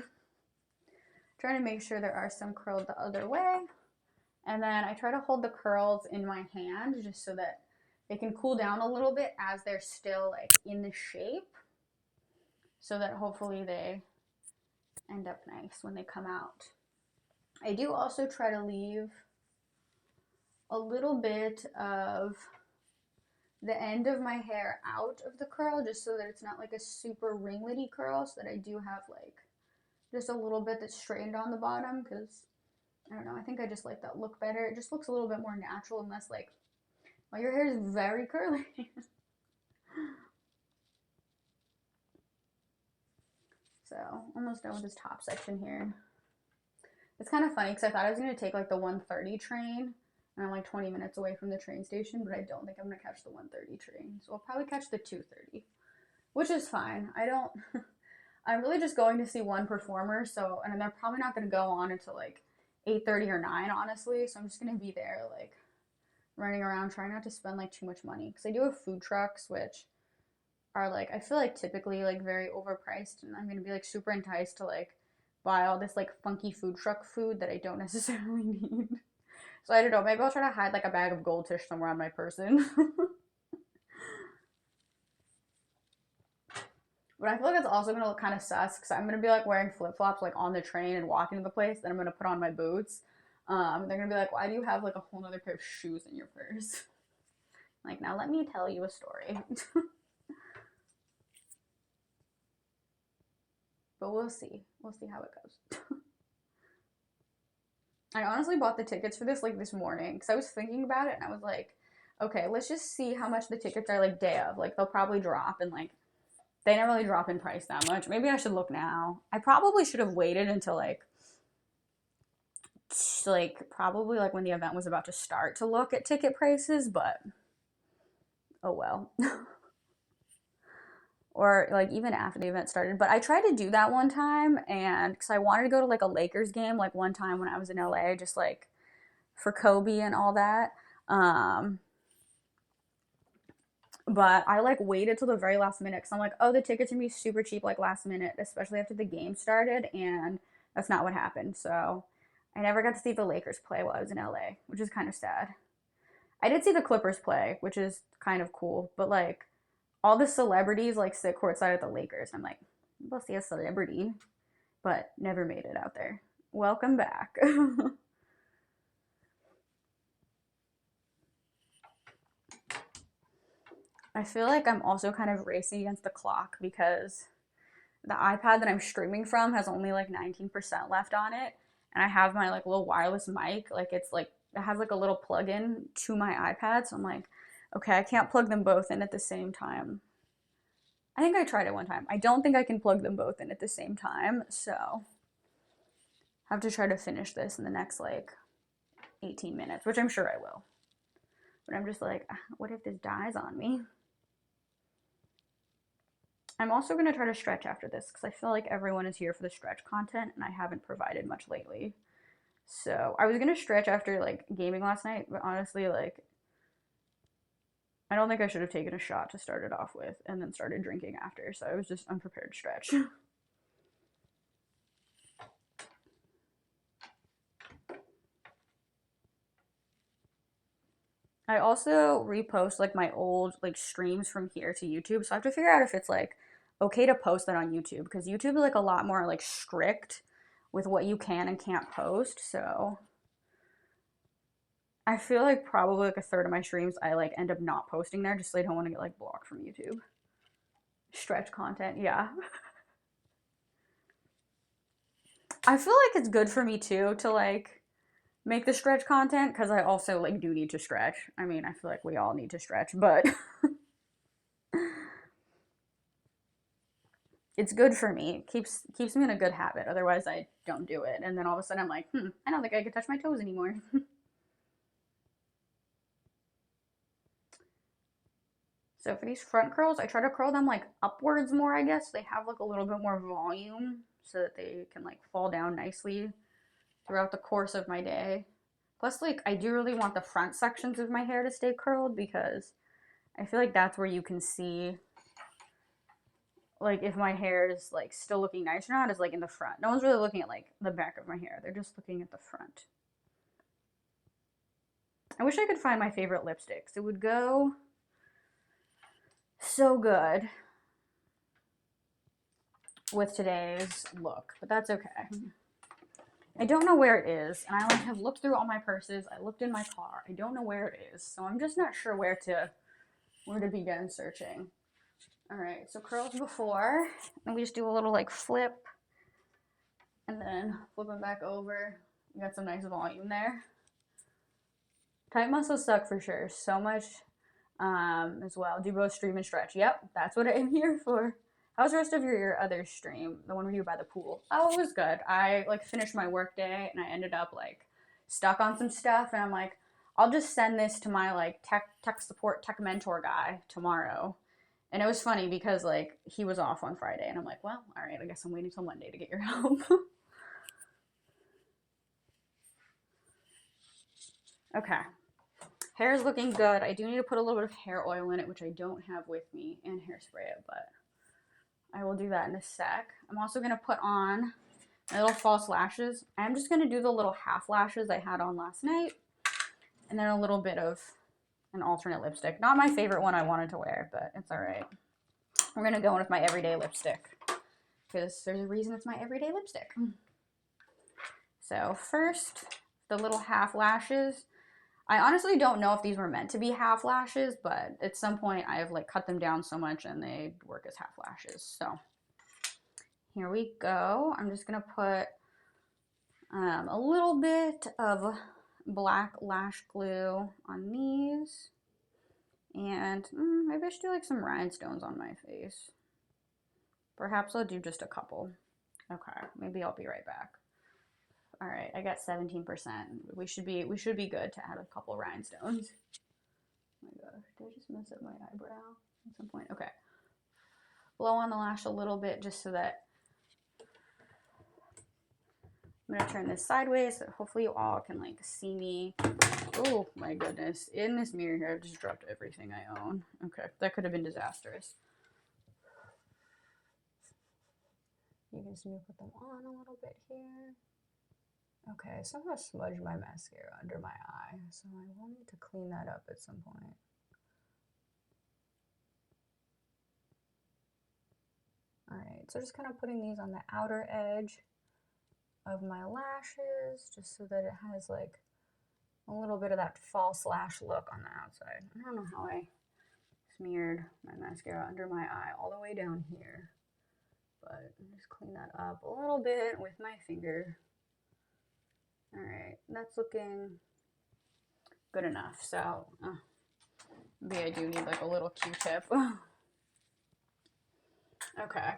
trying to make sure there are some curled the other way. And then I try to hold the curls in my hand just so that they can cool down a little bit as they're still like in the shape, so that hopefully they end up nice when they come out. I do also try to leave a little bit of the end of my hair out of the curl just so that it's not like a super ringlety curl, so that I do have like just a little bit that's straightened on the bottom, because I don't know, I think I just like that look better. It just looks a little bit more natural and less like, well, your hair is very curly. So almost done with this top section here. It's kind of funny because I thought I was going to take like the 1:30 train, and I'm like 20 minutes away from the train station, but I don't think I'm going to catch the 1:30 train. So I'll probably catch the 2:30, which is fine. I'm really just going to see one performer, so, and they're probably not going to go on until like 8:30 or 9, honestly. So I'm just going to be there like running around, trying not to spend like too much money, because I do have food trucks, which are like, I feel like typically like very overpriced, and I'm going to be like super enticed to like buy all this like funky food truck food that I don't necessarily need. So I don't know, maybe I'll try to hide like a bag of goldfish somewhere on my person. But I feel like it's also going to look kind of sus, because I'm going to be like wearing flip-flops like on the train and walking to the place, then I'm going to put on my boots. They're going to be like, why do you have like a whole other pair of shoes in your purse? Like, now let me tell you a story. But we'll see. We'll see how it goes. I honestly bought the tickets for this like this morning because I was thinking about it and I was like, okay, let's just see how much the tickets are like day of. Like they'll probably drop, and like they never really drop in price that much. Maybe I should look now. I probably should have waited until like probably like when the event was about to start to look at ticket prices, but oh well. Or like even after the event started. But I tried to do that one time, and because I wanted to go to like a Lakers game like one time when I was in LA, just like for Kobe and all that. But I like waited till the very last minute because I'm like, oh, the tickets are gonna be super cheap like last minute, especially after the game started, and that's not what happened. So I never got to see the Lakers play while I was in LA, which is kind of sad. I did see the Clippers play, which is kind of cool, but like all the celebrities like sit courtside at the Lakers. I'm like, we'll see a celebrity, but never made it out there. Welcome back. I feel like I'm also kind of racing against the clock because the iPad that I'm streaming from has only like 19% left on it. And I have my like little wireless mic. Like it's like, it has like a little plug in to my iPad. So I'm like, okay, I can't plug them both in at the same time. I think I tried it one time. I don't think I can plug them both in at the same time. So I have to try to finish this in the next like 18 minutes, which I'm sure I will. But I'm just like, what if this dies on me? I'm also going to try to stretch after this because I feel like everyone is here for the stretch content and I haven't provided much lately. So I was going to stretch after like gaming last night, but honestly, like, I don't think I should have taken a shot to start it off with and then started drinking after. So I was just unprepared to stretch. I also repost like my old like streams from here to YouTube. So I have to figure out if it's like okay to post that on YouTube because YouTube is like a lot more like strict with what you can and can't post. So I feel like probably like a third of my streams I like end up not posting there just so I don't want to get like blocked from YouTube. Stretch content, yeah. I feel like it's good for me too to like make the stretch content because I also like do need to stretch. I mean, I feel like we all need to stretch, but it's good for me. It keeps me in a good habit. Otherwise, I don't do it, and then all of a sudden I'm like, I don't think I can touch my toes anymore. So for these front curls, I try to curl them like upwards more, I guess. They have like a little bit more volume so that they can like fall down nicely throughout the course of my day. Plus, like, I do really want the front sections of my hair to stay curled because I feel like that's where you can see like if my hair is like still looking nice or not is like in the front. No one's really looking at like the back of my hair. They're just looking at the front. I wish I could find my favorite lipsticks. It would go so good with today's look, but that's okay. I don't know where it is, and I like have looked through all my purses. I looked in my car. I don't know where it is, so I'm just not sure where to begin searching. All right, so curls before, and we just do a little like flip, and then flip them back over. You got some nice volume there. Tight muscles suck for sure. So much as well. Do both stream and stretch. Yep, that's what I'm here for. How was the rest of your other stream? The one where you were by the pool? Oh, it was good. I like finished my work day and I ended up like stuck on some stuff and I'm like, I'll just send this to my like tech support, tech mentor guy tomorrow. And it was funny because like he was off on Friday and I'm like, well, all right, I guess I'm waiting till Monday to get your help. Okay. Hair is looking good. I do need to put a little bit of hair oil in it, which I don't have with me, and hairspray it, but I will do that in a sec. I'm also going to put on my little false lashes. I'm just going to do the little half lashes I had on last night, and then a little bit of an alternate lipstick. Not my favorite one I wanted to wear, but it's all right. We're going to go in with my everyday lipstick, because there's a reason it's my everyday lipstick. So first, the little half lashes. I honestly don't know if these were meant to be half lashes, but at some point I've like cut them down so much and they work as half lashes. So here we go. I'm just gonna put a little bit of black lash glue on these, and maybe I should do like some rhinestones on my face. Perhaps I'll do just a couple. Okay, maybe I'll be right back. All right, I got 17%. We should be good to add a couple rhinestones. Oh my gosh, did I just mess up my eyebrow at some point? Okay. Blow on the lash a little bit just so that I'm gonna turn this sideways so hopefully you all can like see me. Oh my goodness. In this mirror here, I've just dropped everything I own. Okay, that could have been disastrous. You can see me put them on a little bit here. Okay, I somehow smudged my mascara under my eye, so I will need to clean that up at some point. Alright, so just kind of putting these on the outer edge of my lashes, just so that it has like a little bit of that false lash look on the outside. I don't know how I smeared my mascara under my eye all the way down here. But just clean that up a little bit with my finger. All right, that's looking good enough. So maybe I do need like a little Q-tip. Okay.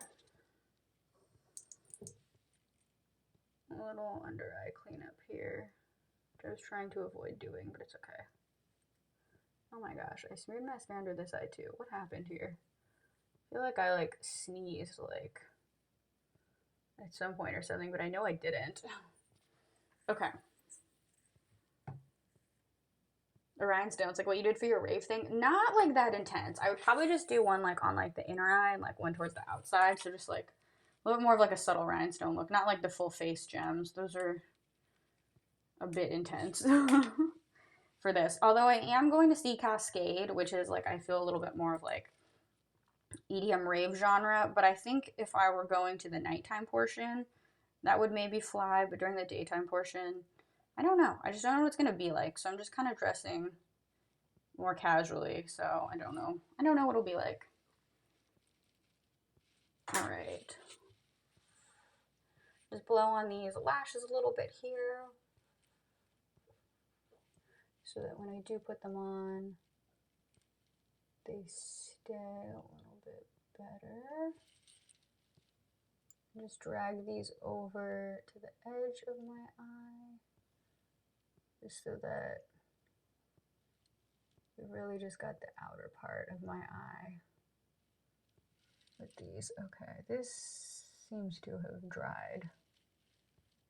A little under eye cleanup here, which I was trying to avoid doing, but it's okay. Oh my gosh, I smeared mascara under this eye too. What happened here? I feel like I like sneezed like at some point or something, but I know I didn't. Okay. The rhinestones, like what you did for your rave thing, not like that intense. I would probably just do one like on like the inner eye and like one towards the outside. So just like a little bit more of like a subtle rhinestone look, not like the full face gems. Those are a bit intense for this. Although I am going to see Cascade, which is like, I feel a little bit more of like EDM rave genre. But I think if I were going to the nighttime portion, that would maybe fly. But during the daytime portion, I don't know. I just don't know what it's going to be like. So I'm just kind of dressing more casually. So I don't know. I don't know what it'll be like. All right. Just blow on these lashes a little bit here, so that when I do put them on, they stay a little bit better. Just drag these over to the edge of my eye, just so that we really just got the outer part of my eye with these. Okay, this seems to have dried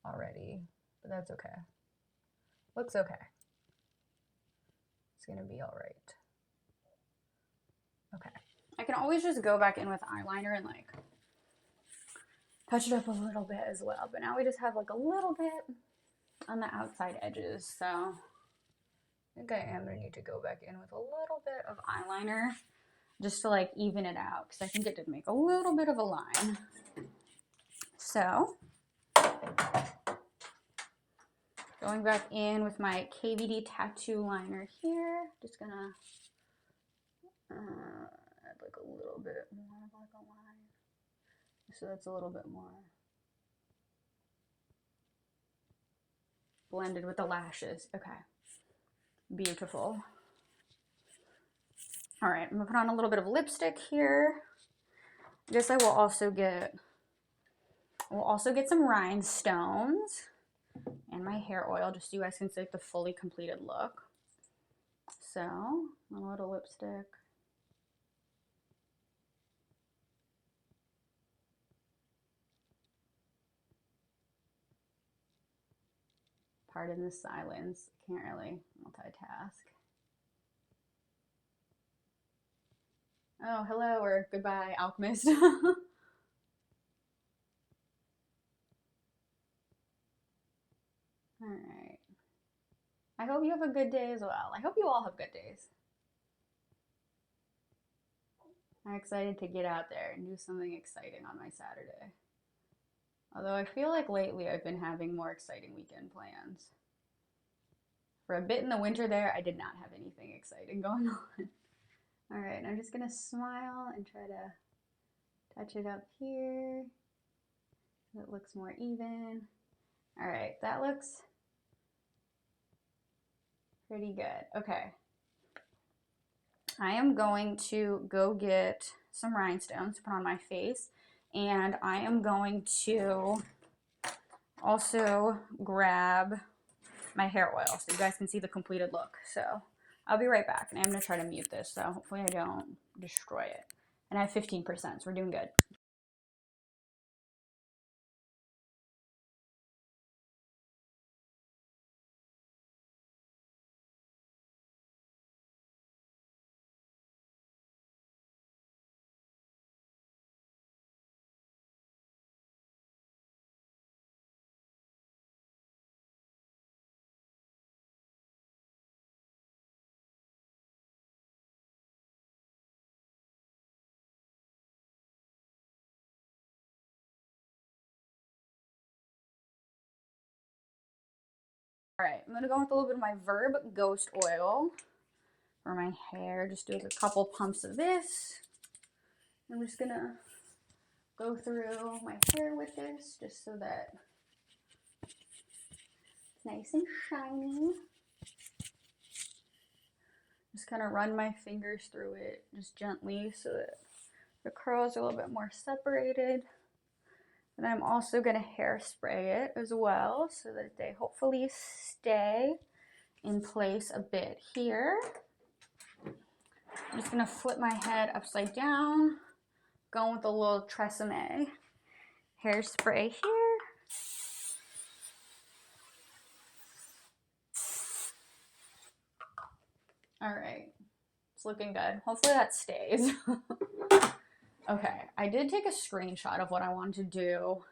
already, but that's okay. Looks okay. It's gonna be all right. Okay. I can always just go back in with eyeliner and like touch it up a little bit as well, but now we just have like a little bit on the outside edges, so I think I am gonna need to go back in with a little bit of eyeliner just to like even it out, because I think it did make a little bit of a line. So going back in with my KVD tattoo liner here, just gonna add like a little bit more of like a line, so that's a little bit more blended with the lashes. Okay, beautiful. All right, I'm gonna put on a little bit of lipstick here. I guess I will also get, some rhinestones and my hair oil, just so you guys can see like the fully completed look. So a little lipstick. Pardon the silence. Can't really multitask. Oh, hello or goodbye, alchemist. All right. I hope you have a good day as well. I hope you all have good days. I'm excited to get out there and do something exciting on my Saturday. Although I feel like lately I've been having more exciting weekend plans. For a bit in the winter there, I did not have anything exciting going on. All right, I'm just gonna smile and try to touch it up here so it looks more even. All right, that looks pretty good. Okay. I am going to go get some rhinestones to put on my face, and I am going to also grab my hair oil so you guys can see the completed look. So I'll be right back, and I'm going to try to mute this, so hopefully I don't destroy it. And I have 15%, so we're doing good. All right, I'm going to go with a little bit of my Verb Ghost Oil for my hair. Just do a couple pumps of this. I'm just gonna go through my hair with this just so that it's nice and shiny. Just kind of run my fingers through it just gently so that the curls are a little bit more separated. And I'm also going to hairspray it as well so that they hopefully stay in place a bit here. I'm just going to flip my head upside down, going with a little Tresemme hairspray here. All right, it's looking good. Hopefully that stays. Okay, I did take a screenshot of what I wanted to do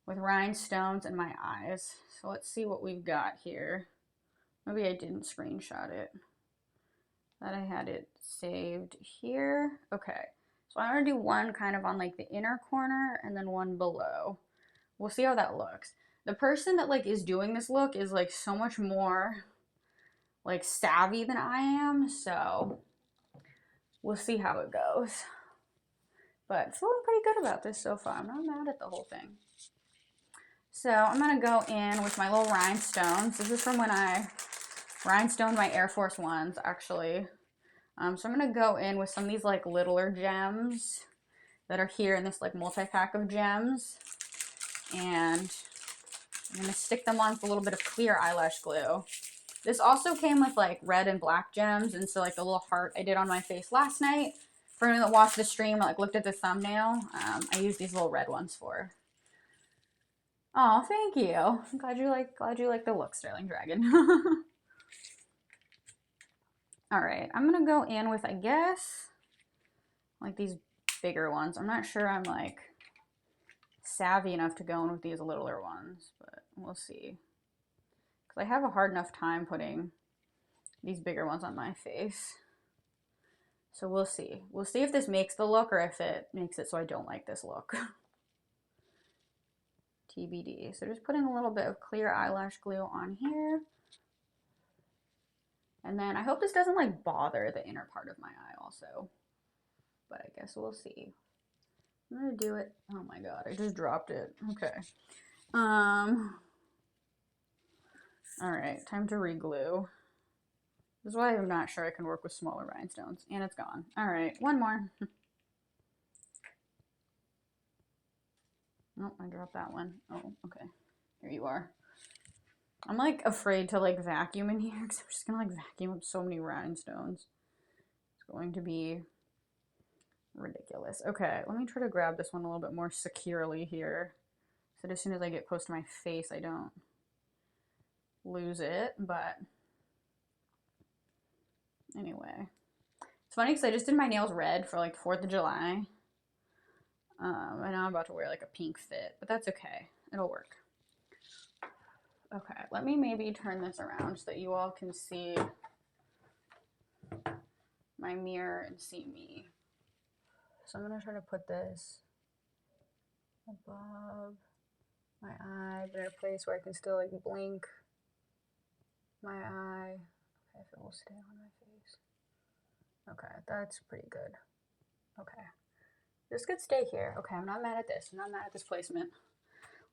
with rhinestones in my eyes. So let's see what we've got here. Maybe I didn't screenshot it. That I had it saved here. Okay, so I'm gonna do one kind of on like the inner corner and then one below. We'll see how that looks. The person that like is doing this look is like so much more like savvy than I am, so we'll see how it goes. But feeling pretty good about this so far. I'm not mad at the whole thing. So I'm gonna go in with my little rhinestones. This is from when I rhinestoned my Air Force Ones, actually. So I'm gonna go in with some of these like littler gems that are here in this like multi-pack of gems. And I'm gonna stick them on with a little bit of clear eyelash glue. This also came with like red and black gems, and so like the little heart I did on my face last night, for anyone that watched the stream or like looked at the thumbnail, I used these little red ones for. Oh, thank you. I'm glad you like the look, Sterling Dragon. All right, I'm gonna go in with, I guess, like these bigger ones. I'm not sure I'm like savvy enough to go in with these littler ones, but we'll see. Because I have a hard enough time putting these bigger ones on my face. So we'll see. We'll see if this makes the look or if it makes it so I don't like this look. TBD. So just putting a little bit of clear eyelash glue on here. And then I hope this doesn't like bother the inner part of my eye also. But I guess we'll see. I'm gonna do it. Oh my god, I just dropped it. Okay. Alright, time to re-glue. This is why I'm not sure I can work with smaller rhinestones. And it's gone. Alright, one more. Oh, I dropped that one. Oh, okay. Here you are. I'm like afraid to like vacuum in here because I'm just gonna like vacuum up so many rhinestones. It's going to be ridiculous. Okay, let me try to grab this one a little bit more securely here. So that as soon as I get close to my face, I don't lose it. But anyway, it's funny because I just did my nails red for like 4th of July. And now I'm about to wear like a pink fit, but that's okay. It'll work. Okay, let me maybe turn this around so that you all can see my mirror and see me. So I'm gonna try to put this above my eye, but in a place where I can still like blink my eye. Okay, if it will stay on my face. Okay, that's pretty good. Okay. This could stay here. Okay, I'm not mad at this. I'm not mad at this placement.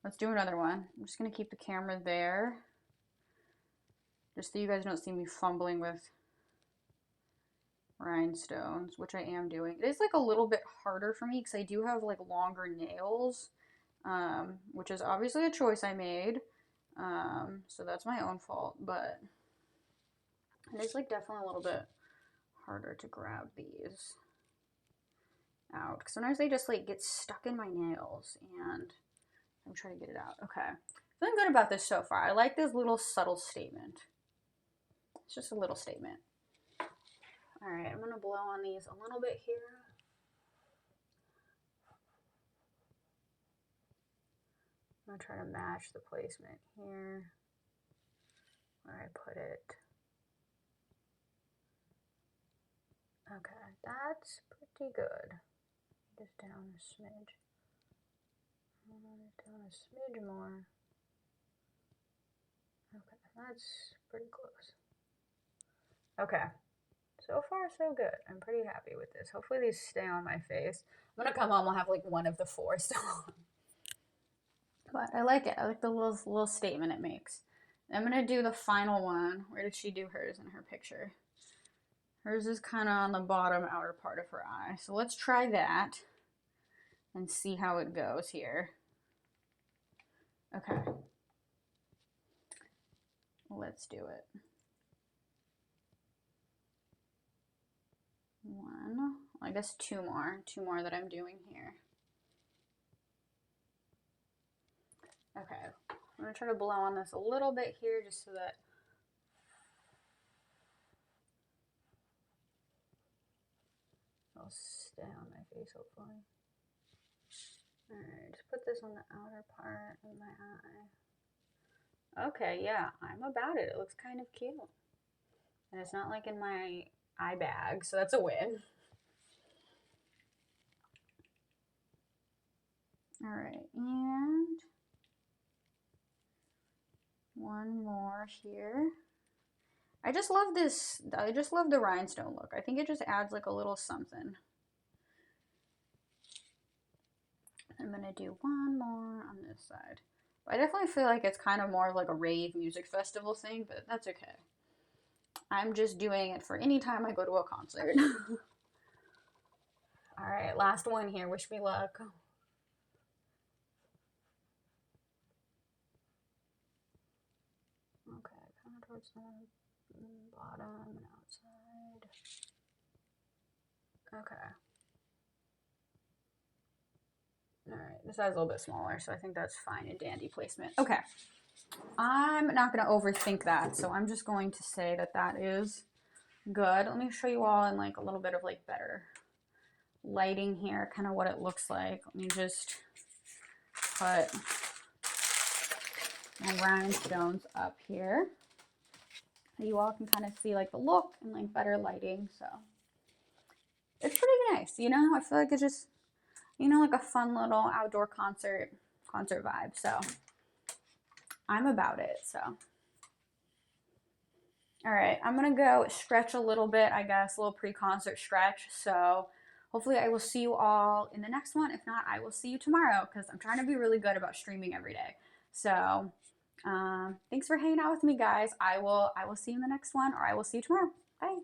Let's do another one. I'm just going to keep the camera there. Just so you guys don't see me fumbling with rhinestones, which I am doing. It is like a little bit harder for me because I do have like longer nails, which is obviously a choice I made. So that's my own fault, but it is like definitely a little bit harder to grab these out because sometimes they just like get stuck in my nails and I'm trying to get it out. Okay, feeling good about this so far. I like this little subtle statement. It's just a little statement. All right, I'm gonna blow on these a little bit here. I'm gonna try to match the placement here where I put it. Okay, that's pretty good. Just down a smidge. Down a smidge more. Okay, that's pretty close. Okay, So far, so good. I'm pretty happy with this. Hopefully these stay on my face. I'm gonna come home, I'll have like one of the four still on. But I like it. I like the little statement it makes. I'm gonna do the final one. Where did she do hers in her picture? Hers is kind of on the bottom outer part of her eye. So let's try that and see how it goes here. Okay. Let's do it. One, I guess two more that I'm doing here. Okay, I'm gonna try to blow on this a little bit here just so that it'll stay on my face hopefully. Alright, just put this on the outer part of my eye. Okay, yeah, I'm about it. It looks kind of cute. And it's not like in my eye bag, so that's a win. Alright, and one more here. I just love this. I just love the rhinestone look. I think it just adds like a little something. I'm gonna do one more on this side. I definitely feel like it's kind of more of like a rave music festival thing, but that's okay. I'm just doing it for any time I go to a concert. All right, last one here. Wish me luck. Okay, kind of towards the bottom and outside. Okay. All right, this size is a little bit smaller, so I think that's fine and dandy placement. Okay, I'm not going to overthink that, so I'm just going to say that that is good. Let me show you all in like a little bit of like better lighting here, kind of what it looks like. Let me just put my rhinestones up here. You all can kind of see like the look and like better lighting, so it's pretty nice, you know. I feel like it's just, you know, like a fun little outdoor concert vibe, so I'm about it. So all right, I'm gonna go stretch a little bit, I guess, a little pre-concert stretch. So hopefully I will see you all in the next one. If not, I will see you tomorrow because I'm trying to be really good about streaming every day. So thanks for hanging out with me, guys. I will see you in the next one, or I will see you tomorrow. Bye.